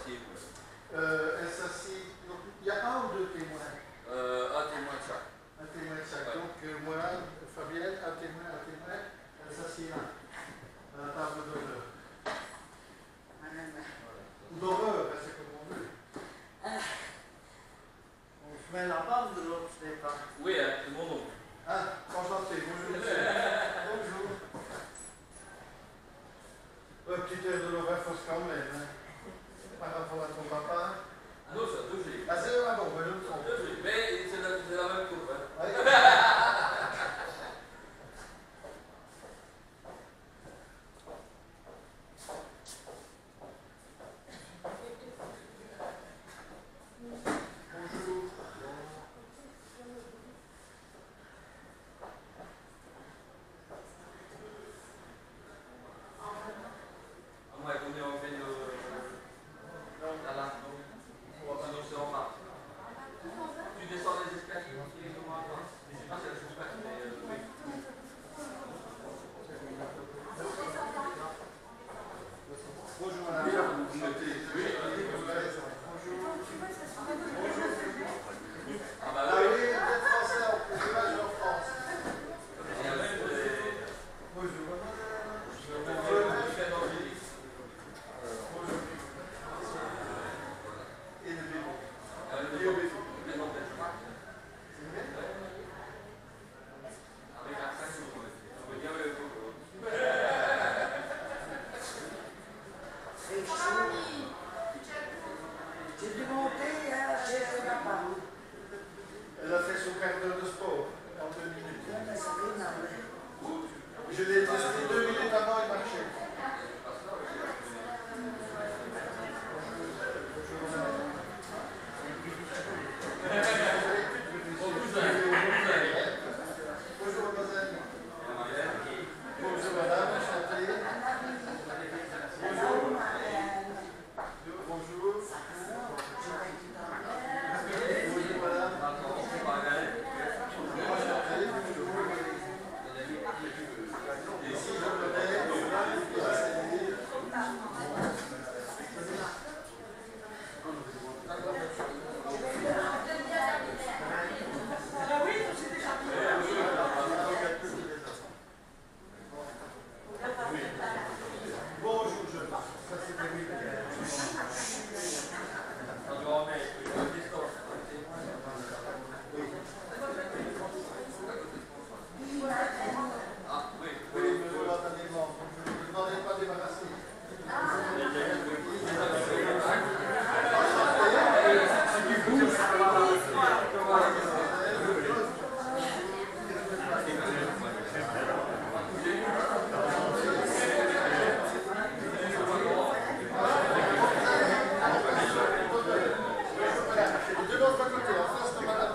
s'assied. Elle s'assied. Il y a un ou deux témoins? Un témoin de chaque. Un témoin de chaque. Ouais. Donc, moi, Fabienne, un témoin, elle s'assied là, à la table d'honneur. Ou d'horreur, c'est comme on veut. On se met la bande de l'autre, ce n'est pas. Oui, c'est mon nom. Ah, enchanté, bonjour monsieur. Bonjour. Un petit air de l'horreur, faut quand même, hein. Par rapport à ton papa. Non, c'est deux G. Ah, c'est ah bon, je me trompe. Deux G. Mais c'est la même coupe, hein. Ouais. Elle a fait son quart d'heure de sport en 2 minutes. Je l'ai testé 2 minutes avant, il marchait. Bonjour mademoiselle. Bonjour madame, enchantée. Bonjour. Bonjour. Bonjour madame. Ici, je connais. Bonjour, je passe. Ça, c'est oui, mais vous l'entendez bon. Je ne m'en ai pas débarrassé. De l'autre côté, en face de madame.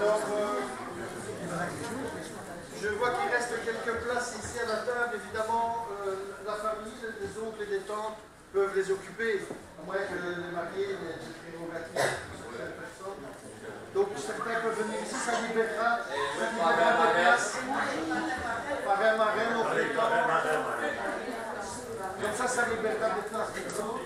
Alors, je vois qu'il reste quelques places ici à la table. Évidemment, la famille, les oncles et les tantes peuvent les occuper, à moins que les mariés aient des prérogatives sur certaines personnes. Donc, certains peuvent venir ici, ça libérera des places. Parrain, marraine, oncle et tante. Comme ça libérera des places pour les autres.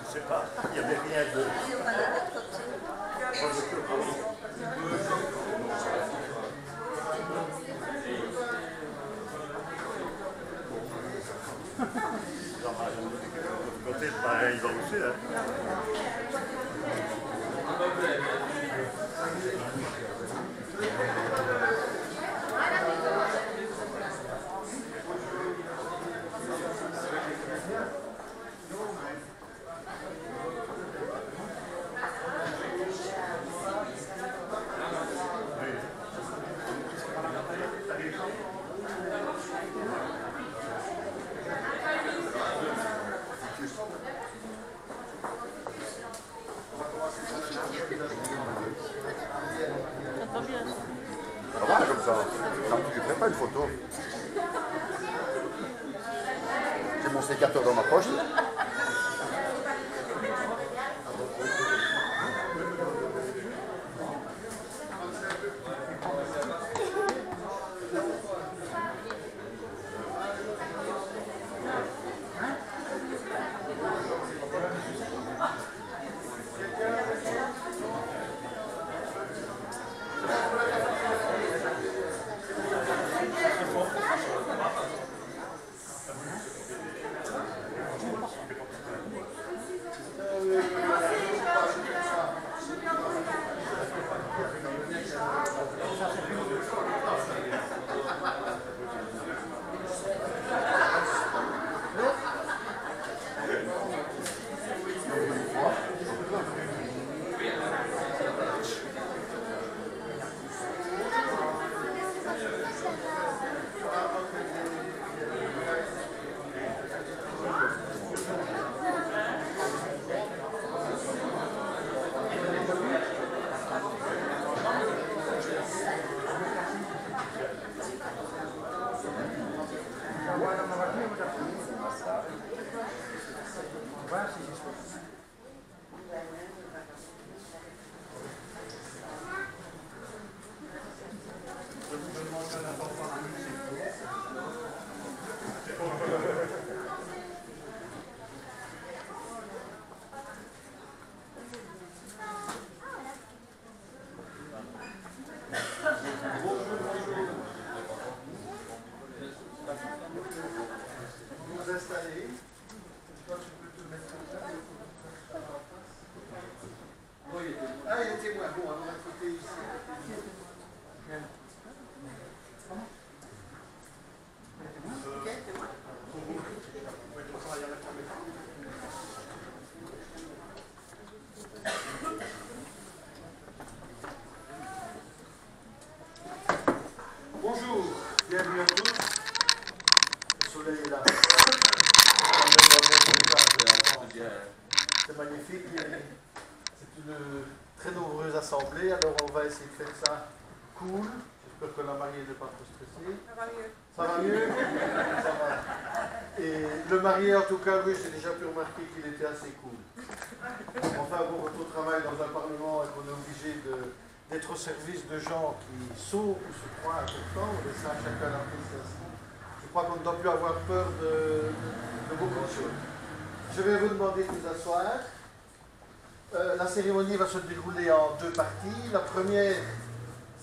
Je sais pas, il n'y avait rien de... Ça va comme ça. Tu ne fais pas une photo. J'ai mon sécateur dans ma poche. Bonjour, bienvenue à tous. Le soleil est là. C'est magnifique. C'est une très nombreuse assemblée. Alors on va essayer de faire ça cool. J'espère que la mariée n'est pas trop stressée. Ça va mieux. Ça va mieux? Ça va. Et le marié, en tout cas, lui, j'ai déjà pu remarquer qu'il était assez cool. Enfin, bon, quand on travaille dans un parlement et qu'on est obligé d'être au service de gens qui sont ou se croient importants, on laisse ça à chacun l'appréciation. Je crois qu'on ne doit plus avoir peur de beaucoup de choses. Je vais vous demander de vous asseoir. La cérémonie va se dérouler en deux parties. La première,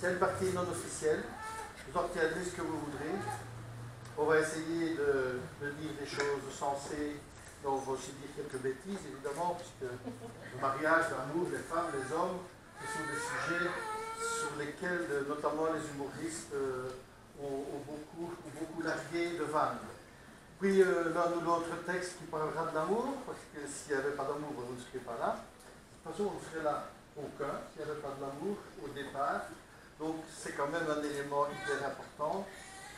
c'est une partie non officielle. Vous en retiendrez ce que vous voudrez. On va essayer de dire des choses sensées, mais on va aussi dire quelques bêtises, évidemment, puisque le mariage, l'amour, les femmes, les hommes, ce sont des sujets sur lesquels, notamment les humoristes, ont beaucoup largué de vannes. Puis l'un ou l'autre texte qui parlera de l'amour, parce que s'il n'y avait pas d'amour, vous ne serez pas là. De toute façon, vous ne serez là aucun, s'il n'y avait pas de l'amour au départ. Donc c'est quand même un élément hyper important.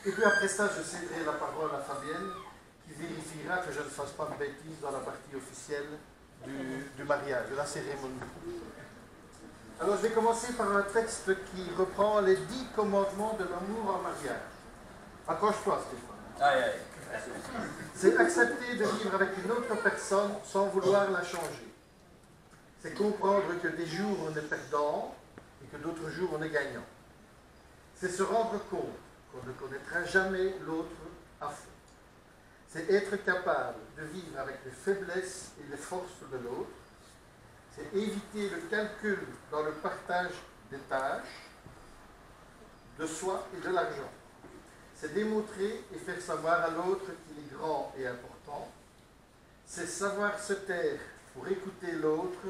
Et puis après ça, je céderai la parole à Fabienne, qui vérifiera que je ne fasse pas de bêtises dans la partie officielle du mariage, de la cérémonie. Alors je vais commencer par un texte qui reprend les 10 commandements de l'amour en mariage. Accroche-toi, Stéphane. Aïe, aïe. C'est accepter de vivre avec une autre personne sans vouloir la changer. C'est comprendre que des jours on est perdant et que d'autres jours on est gagnant. C'est se rendre compte qu'on ne connaîtra jamais l'autre à fond. C'est être capable de vivre avec les faiblesses et les forces de l'autre. C'est éviter le calcul dans le partage des tâches, de soi et de l'argent. C'est démontrer et faire savoir à l'autre qu'il est grand et important. C'est savoir se taire pour écouter l'autre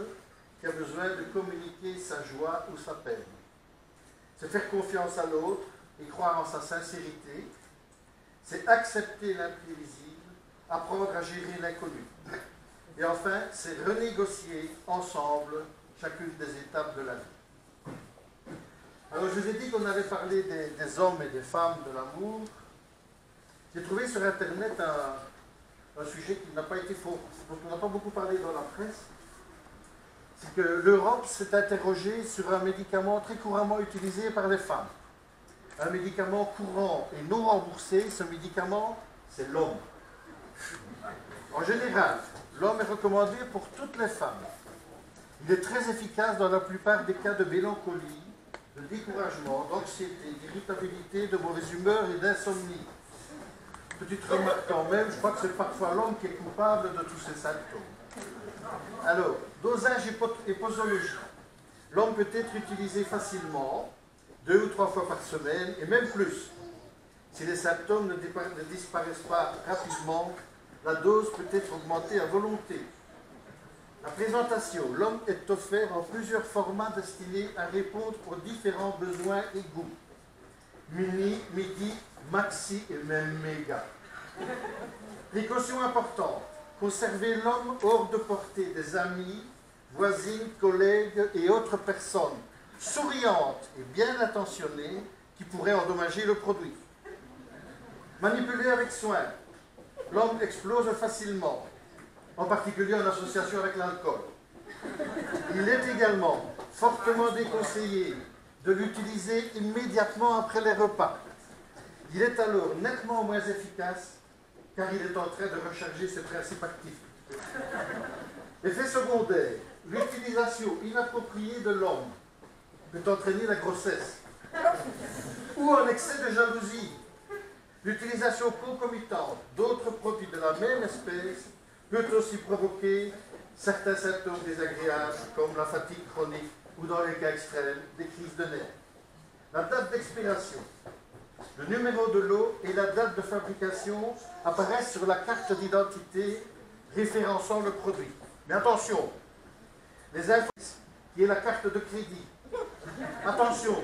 qui a besoin de communiquer sa joie ou sa peine. C'est faire confiance à l'autre et croire en sa sincérité. C'est accepter l'imprévisible, apprendre à gérer l'inconnu. Et enfin, c'est renégocier ensemble chacune des étapes de la vie. Alors, je vous ai dit qu'on avait parlé des hommes et des femmes de l'amour. J'ai trouvé sur Internet un sujet qui n'a pas été faux, dont on n'a pas beaucoup parlé dans la presse. c'est que l'Europe s'est interrogée sur un médicament très couramment utilisé par les femmes. Un médicament courant et non remboursé, ce médicament, c'est l'homme. En général, l'homme est recommandé pour toutes les femmes. Il est très efficace dans la plupart des cas de mélancolie, de découragement, d'anxiété, d'irritabilité, de mauvaise humeur et d'insomnie. Petite remarque quand même, je crois que c'est parfois l'homme qui est coupable de tous ces symptômes. Alors, dosage et posologie. L'homme peut être utilisé facilement, 2 ou 3 fois par semaine, et même plus. Si les symptômes ne disparaissent pas rapidement, la dose peut être augmentée à volonté. La présentation. L'homme est offert en plusieurs formats destinés à répondre aux différents besoins et goûts. Mini, midi, maxi et même méga. Précaution importante. Conserver l'homme hors de portée des amis, voisines, collègues et autres personnes souriantes et bien intentionnées qui pourraient endommager le produit. Manipuler avec soin. L'homme explose facilement, en particulier en association avec l'alcool. Il est également fortement déconseillé de l'utiliser immédiatement après les repas. Il est alors nettement moins efficace car il est en train de recharger ses principes actifs. Effet secondaire, l'utilisation inappropriée de l'homme peut entraîner la grossesse ou un excès de jalousie. L'utilisation concomitante d'autres produits de la même espèce peut aussi provoquer certains symptômes désagréables comme la fatigue chronique ou dans les cas extrêmes, des crises de nerfs. La date d'expiration, le numéro de lot et la date de fabrication apparaissent sur la carte d'identité référençant le produit. Mais attention, les infos, qui est la carte de crédit, attention,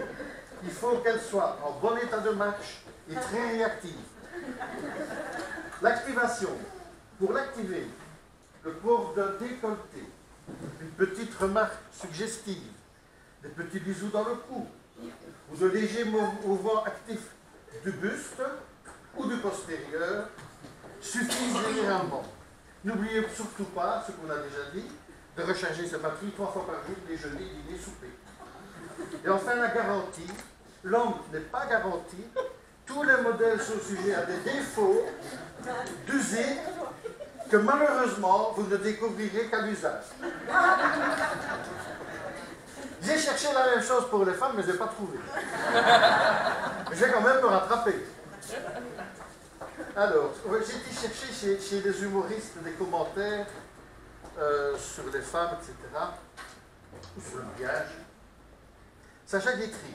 il faut qu'elle soit en bon état de marche et très réactive. L'activation, pour l'activer, le port d'un décolleté, une petite remarque suggestive, des petits bisous dans le cou, ou de légers mouvements actifs du buste ou du postérieur, suffisent généralement. N'oubliez surtout pas, ce qu'on a déjà dit, de recharger sa batterie 3 fois par jour, déjeuner, dîner, souper. Et enfin, la garantie. L'homme n'est pas garanti. Tous les modèles sont sujets à des défauts d'usine que malheureusement, vous ne découvrirez qu'à l'usage. J'ai cherché la même chose pour les femmes, mais je n'ai pas trouvé. Mais je vais quand même me rattraper. Alors, j'ai été chercher chez les humoristes des commentaires sur les femmes, etc., ou sur le mariage. Sacha Guitry.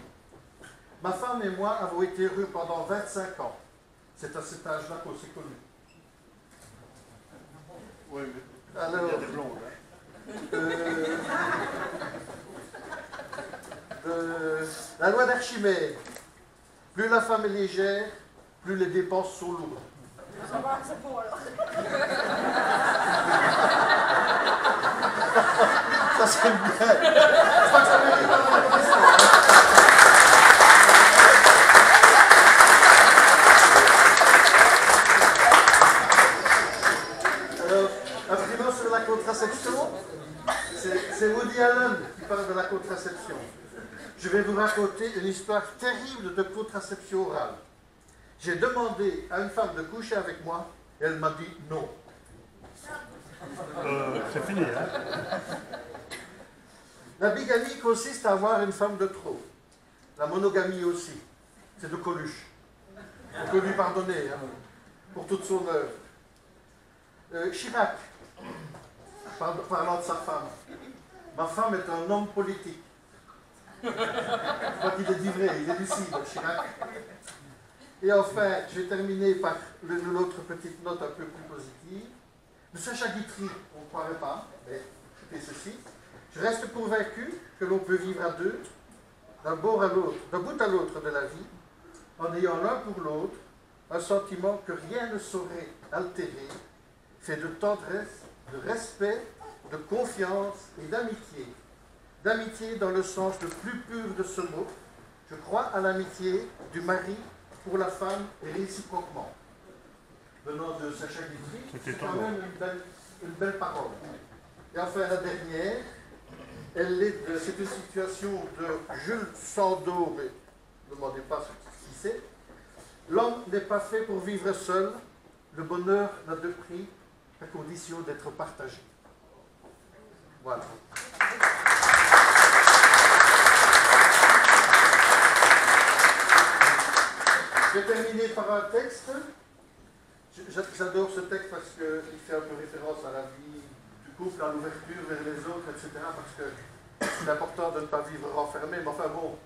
Ma femme et moi avons été heureux pendant 25 ans. C'est à cet âge-là qu'on s'est connus. Oui, mais Alors, il y a des blondes. la loi d'Archimède. Plus la femme est légère, plus les dépenses sont lourdes. Ça va, c'est bon alors. Ça c'est bien. Je crois que ça mérite un applaudissement. Alors, un sur la contraception, c'est Woody Allen qui parle de la contraception. Je vais vous raconter une histoire terrible de contraception orale. J'ai demandé à une femme de coucher avec moi, et elle m'a dit non. C'est fini, hein? La bigamie consiste à avoir une femme de trop. La monogamie aussi. C'est de Coluche. On peut lui pardonner hein, pour toute son œuvre. Chirac, parlant de sa femme. Ma femme est un homme politique. Je crois qu'il est livré, il est lucide, Chirac. Et enfin, je vais terminer par l'autre petite note un peu plus positive. De Sacha Guitry, on ne croirait pas, mais écoutez ceci. Je reste convaincu que l'on peut vivre à deux, d'un bout à l'autre de la vie, en ayant l'un pour l'autre un sentiment que rien ne saurait altérer, fait de tendresse, de respect, de confiance et d'amitié. D'amitié dans le sens le plus pur de ce mot. Je crois à l'amitié du mari pour la femme et réciproquement. Venant de Sacha Guitry, c'est quand même une belle parole. Et enfin la dernière, C'est une situation de Jules Sandeau, mais ne demandez pas qui c'est. L'homme n'est pas fait pour vivre seul. Le bonheur n'a de prix qu'à condition d'être partagé. Voilà. Je vais terminer par un texte. J'adore ce texte parce qu'il fait un peu référence à la vie du couple, à l'ouverture vers les autres, etc. Parce que c'est important de ne pas vivre renfermé. Mais enfin bon,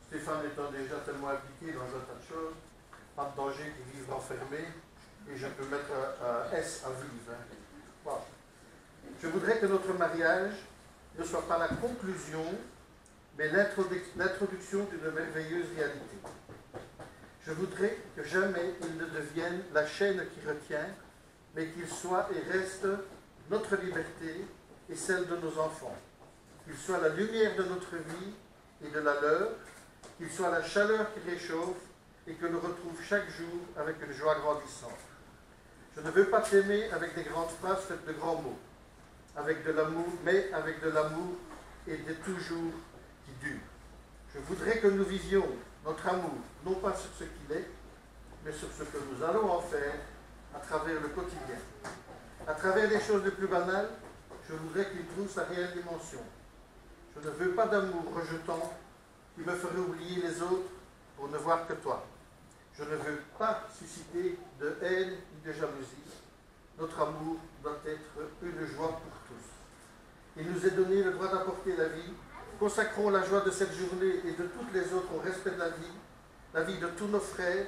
Stéphane étant déjà tellement impliqué dans un tas de choses, pas de danger qu'il vive renfermé. Et je peux mettre un S à vivre. Hein. Voilà. Je voudrais que notre mariage ne soit pas la conclusion, mais l'introduction d'une merveilleuse réalité. Je voudrais que jamais il ne devienne la chaîne qui retient, mais qu'il soit et reste notre liberté et celle de nos enfants. Qu'il soit la lumière de notre vie et de la leur, qu'il soit la chaleur qui réchauffe et que nous retrouve chaque jour avec une joie grandissante. Je ne veux pas t'aimer avec des grandes phrases faites de grands mots, avec de l'amour, mais avec de l'amour et de toujours qui dure. Je voudrais que nous vivions notre amour, non pas sur ce qu'il est, mais sur ce que nous allons en faire à travers le quotidien. À travers les choses les plus banales, je voudrais qu'il trouve sa réelle dimension. Je ne veux pas d'amour rejetant qui me ferait oublier les autres pour ne voir que toi. Je ne veux pas susciter de haine ni de jalousie. Notre amour doit être une joie pour tous. Il nous est donné le droit d'apporter la vie. Consacrons la joie de cette journée et de toutes les autres au respect de la vie de tous nos frères,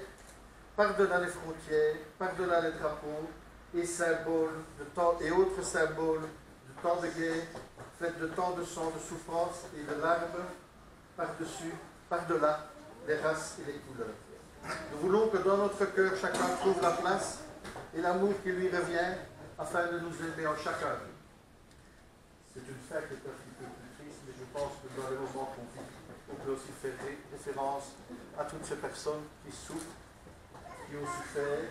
par-delà les frontières, par-delà les drapeaux et symboles de temps, et autres symboles de temps de guerre, faits de tant de sang, de souffrance et de larmes, par-dessus, par-delà les races et les couleurs. Nous voulons que dans notre cœur, chacun trouve la place et l'amour qui lui revient afin de nous aimer en chacun. C'est une fin qui est un petit peu plus triste, mais je pense que dans les moments qu'on vit, on peut aussi faire référence à toutes ces personnes qui souffrent, qui ont souffert,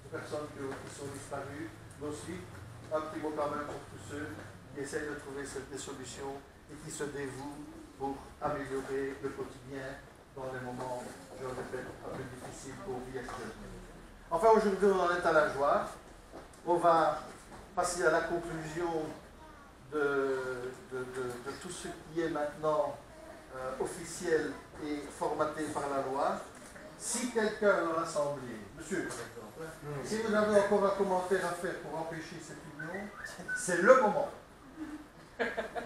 ces personnes qui sont disparues, mais aussi un petit mot quand même pour tous ceux qui essayent de trouver des solutions et qui se dévouent pour améliorer le quotidien dans les moments, je le répète, un peu difficiles pour vivre actuellement. Enfin, aujourd'hui, on en est à la joie. On va passer à la conclusion de tout ce qui est maintenant officiel et formaté par la loi. Si quelqu'un dans l'Assemblée, monsieur par exemple, si vous avez encore un commentaire à faire pour empêcher cette union, c'est le moment.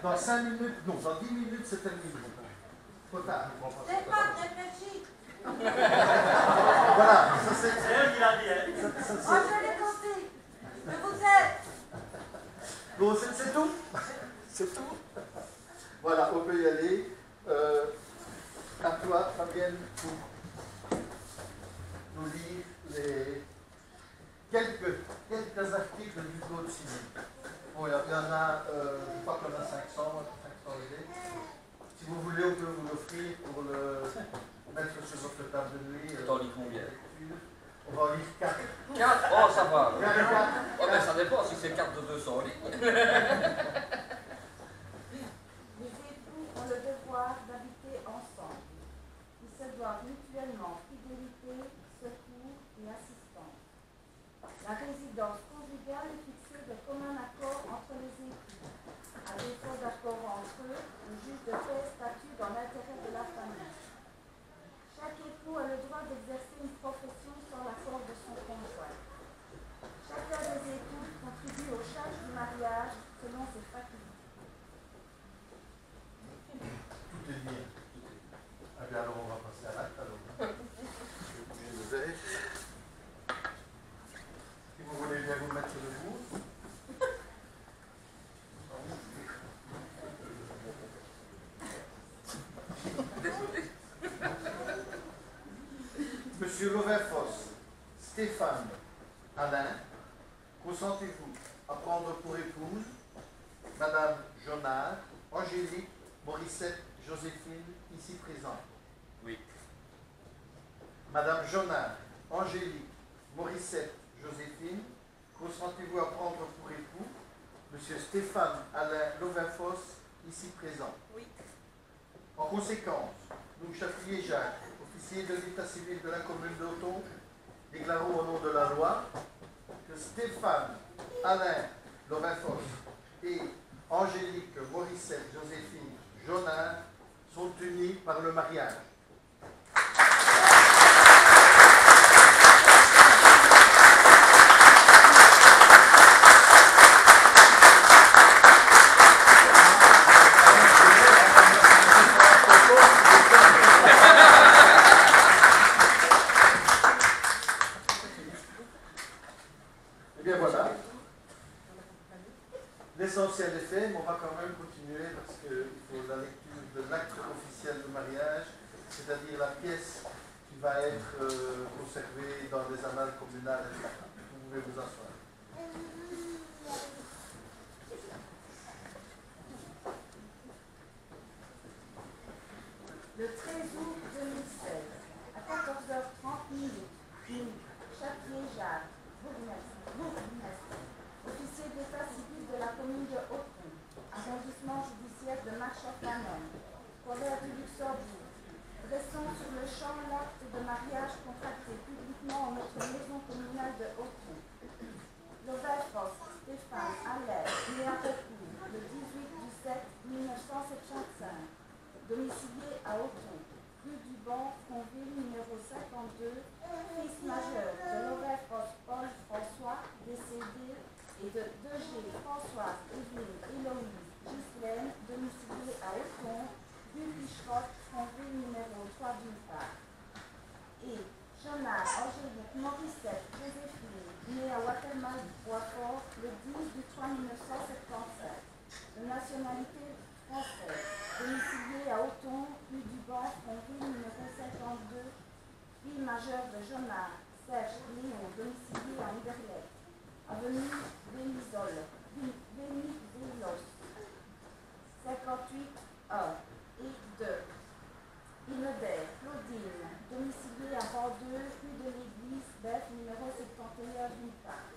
Dans 5 minutes, non, dans 10 minutes, c'est terminé. Trop tard. Stéphane, réfléchis. Voilà, ça c'est. C'est elle qui l'a dit, hein. Moi, je l'ai compris. Je vous aide. Bon, c'est tout. C'est tout. Voilà, on peut y aller. À toi, Fabienne, pour nous lire quelques articles du Code civil. Bon, il y en a, je crois qu'on a 500 idées. Si vous voulez, on peut vous l'offrir pour le mettre sur votre table de nuit. T'en lis combien? On va en lire 4. 4? Oh, ça va. Il y en a 4. Oh, mais ça dépend si c'est 4 de 200 lignes. Les époux ont le devoir d'habiter ensemble. Ils se doivent mutuellement fidélité, secours et assistance. La résidence conjugale est fixée de commun accord entre les époux. À défaut d'accord entre eux, le juge de paix statue dans l'intérêt de la famille. Chaque époux a le droit d'exercer une profession sans l'accord de son conjoint. Chacun des époux contribue aux charges du mariage selon ses facultés. Tout est bien. Ah bien, alors on va passer à l'acte alors. Si vous voulez bien vous mettre debout. Désolé. Monsieur Loverfoss, Stéphane, Alain, consentez-vous à prendre pour épouse Madame Jonard, Angélique, Morissette, Joséphine, ici présente? Oui. Madame Jonard, Angélique, Morissette, Joséphine, consentez-vous à prendre pour époux Monsieur Stéphane Alain Loverfoss, ici présents? Oui. En conséquence, nous, Châtelier Jacques, officier de l'état civil de la commune d'Auton, déclarons au nom de la loi que Stéphane, Alain, Lorrain-Fosse et Angélique, Morissette, Joséphine, Jonin sont unis par le mariage. Eh bien voilà. L'essentiel est fait, mais on va quand même continuer parce qu'il faut la lecture de l'acte officiel de mariage, c'est-à-dire la pièce qui va être conservée dans les annales communales, etc. Vous pouvez vous asseoir. Le 13 août 2016, à 14h30, nous, Châtelier Jacques, bourgmestre, officier d'état civil de la commune de Auton, arrondissement judiciaire de Marchand-Flamen, province du Luxembourg, dressons sur le champ l'acte de mariage contracté publiquement en notre maison communale de Auton. Lorrain-Fosse, Stéphane, Allaire, né à Recours, le 18 du 7 1975, domicilié à Auton, rue du Banc, Fonville, numéro 52, fils majeur de Lorrain-Fosse Paul François, décédé, et de 2G Françoise, Evelyne, Héloïse, Ghislaine, domicilié à Auton, rue Picherotte, Fonville, numéro 3 d'une part. Et Jonas, Angélique, Morissette, Joséphine, née à Watermal-Boisfort, le 10 du 3 1977, de nationalité française, domicilié à Auton, rue du Banc, Fonville, numéro 52, fille majeure de Jonas, Serge Léon, domicilié à Anderlecht, avenue Vénizolos, 58 A et 2. Hilbert, Claudine, domiciliée à Vendeux, rue de l'Église, Bef, numéro 71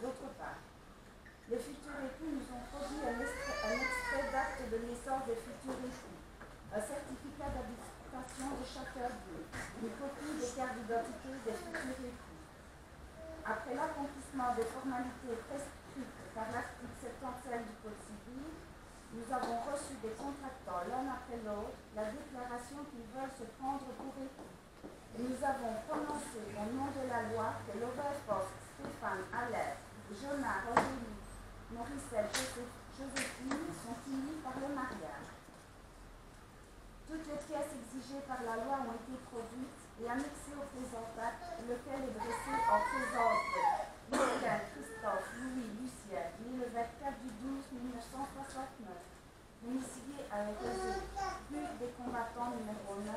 d'autre part. Les futurs époux nous ont produit un extrait d'acte de naissance des futurs époux, un certificat d'habitation de chacun d'eux, une copie des cartes d'identité des futurs époux. Après l'accomplissement des formalités prescrites par l'article 75 du Code civil, nous avons reçu des contractants l'un après l'autre la déclaration qu'ils veulent se prendre pour époux. Nous avons prononcé au nom de la loi que Lorrain-Fosse, Stéphane, Allaire, Jonas, Angélique, Morissette, Joséphine sont unis par le mariage. Toutes les pièces exigées par la loi ont été produites et annexées au présent acte, lequel est dressé en présence de Lucien, Christophe, Louis, Lucien, né le 24 du 12 1969, domicilié à Rosé, rue des combattants numéro 9,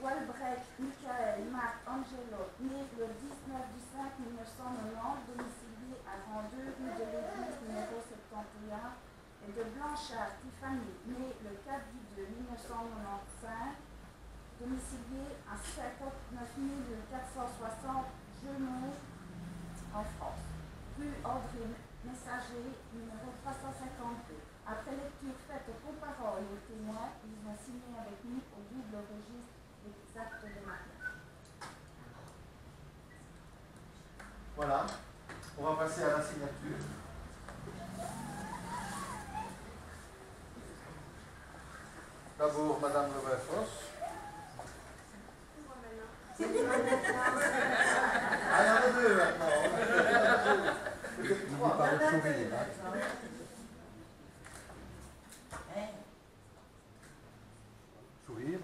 Walbrecht, Michael, Marc, Angelo, né le 19 du 5 1990, domicilié à Vendeux, rue de l'Église numéro 71, et de Blanchard, Tiffany, né le 4 du 2 1995, domicilié à 59 460 Genot, en France, rue André Messager, numéro 352. Après lecture faite aux comparants et aux témoins, ils ont signé avec nous au double registre des actes de mariage. Voilà, on va passer à la signature. D'abord, Madame Lorrain-Fosse. Ah, il y en a deux maintenant. Peut-être trois. Par le sourire, hein. Sourire.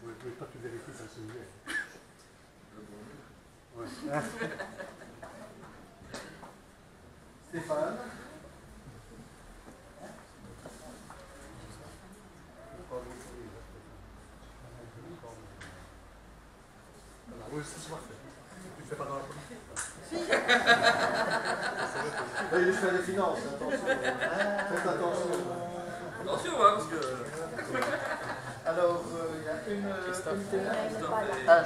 Oui, toi tu vérifies ça sujet. Ouais. Stéphane. Oui, c'est parfait. Tu ne fais pas dans la politique. Oui, je fais les finances, attention. Faites attention. Attention, hein, parce que. Alors, il y a une témoin. Christophe et- Ah,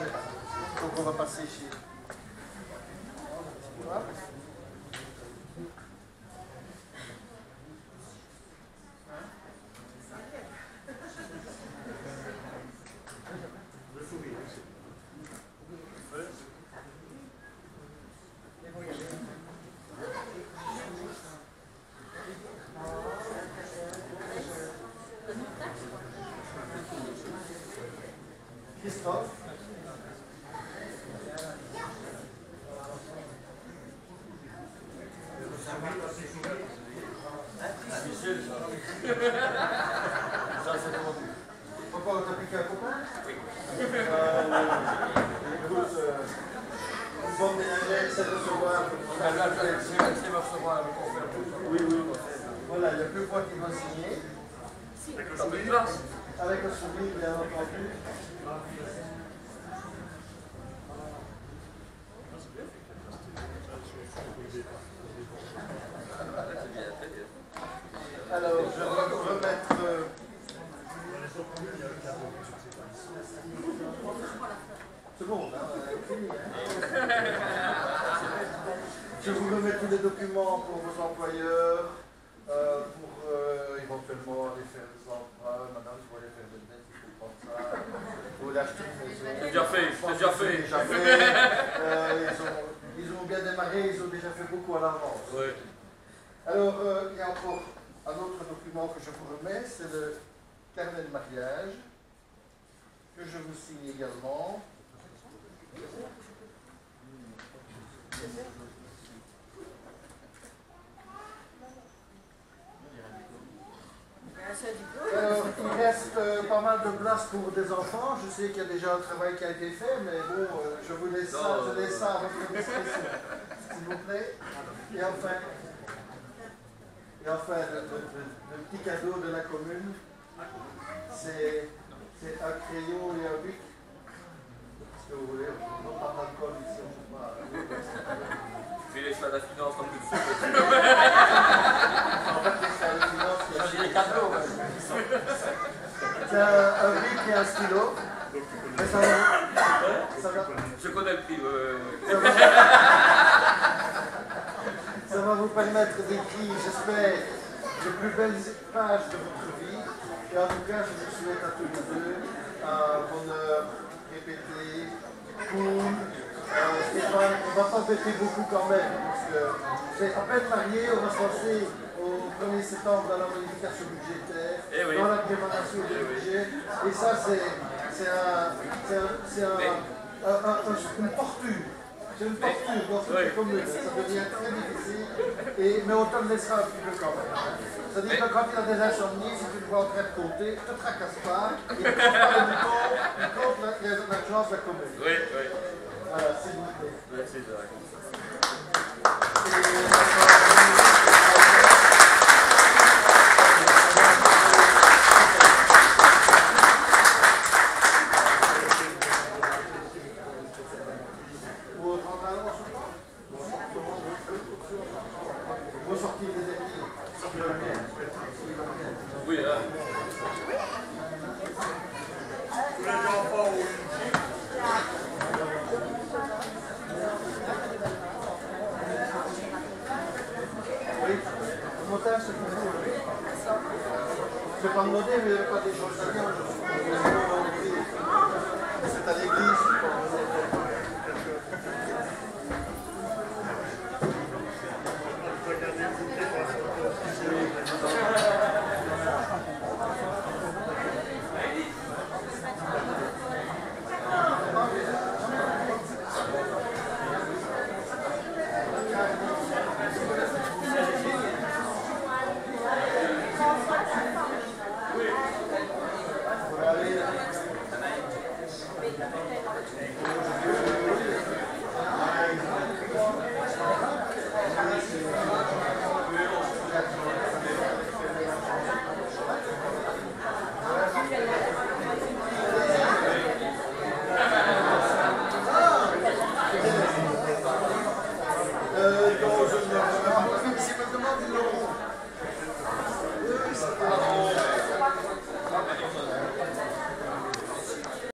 donc on va passer chez. Christophe. Pourquoi t'as piqué un copain? Écoute, une bonne ménagère, c'est recevoir. Oui, oui. Voilà, il n'y a plus quoi qui doit signer. Avec le sourire, bien entendu. Alors, je vais remettre... C'est bon, fini. Je vous remets tous les documents pour vos employeurs, pour éventuellement aller faire des emprunts. Madame, il faut aller faire des dettes, il faut prendre ça. Il faut l'acheter une maison. C'est déjà fait, c'est déjà fait. Déjà fait. Ils ont bien démarré, ils ont déjà fait beaucoup à l'avance. Oui. Alors, il y a encore un autre document que je vous remets, c'est le carnet de mariage, que je vous signe également. Alors, il reste pas mal de place pour des enfants. Je sais qu'il y a déjà un travail qui a été fait, mais bon, je vous laisse ça, je laisse ça à votre discrétion, s'il vous plaît. Et enfin, le petit cadeau de la commune, c'est un crayon et un bic. Ce que vous voulez, non pas d'alcool ici, on ne peut pas. Puis les choix de la finance comme tout ça. En fait, les choix de finance, il y a des cadeaux. C'est un bic et un stylo. Mais ça va. Je connais le prix. Ça va vous permettre d'écrire, j'espère, les plus belles pages de votre vie. Et en tout cas, je vous souhaite à tous les deux un bonheur répété, cool. Stéphane, on ne va pas fêter beaucoup quand même, parce que c'est à peine marié, on va se lancer au 1er septembre dans la modification budgétaire, dans la préparation du budget. Et ça, c'est une torture. C'est une torture dans toute la commune, ça devient très difficile, mais on te le laissera un petit peu quand même. C'est-à-dire que quand il a des insomnies, si tu le vois en train de compter, ne te tracasse pas, il ne compte pas le bouton, il compte l'argent de la commune. Oui, oui. Voilà, s'il vous plaît. Merci, Jacques. Vous sortir des amis. Oui, là. Tous les enfants, oui. Oui, le montage c'est pour vous. Je ne vais pas demander, mais il n'y a pas des choses à dire.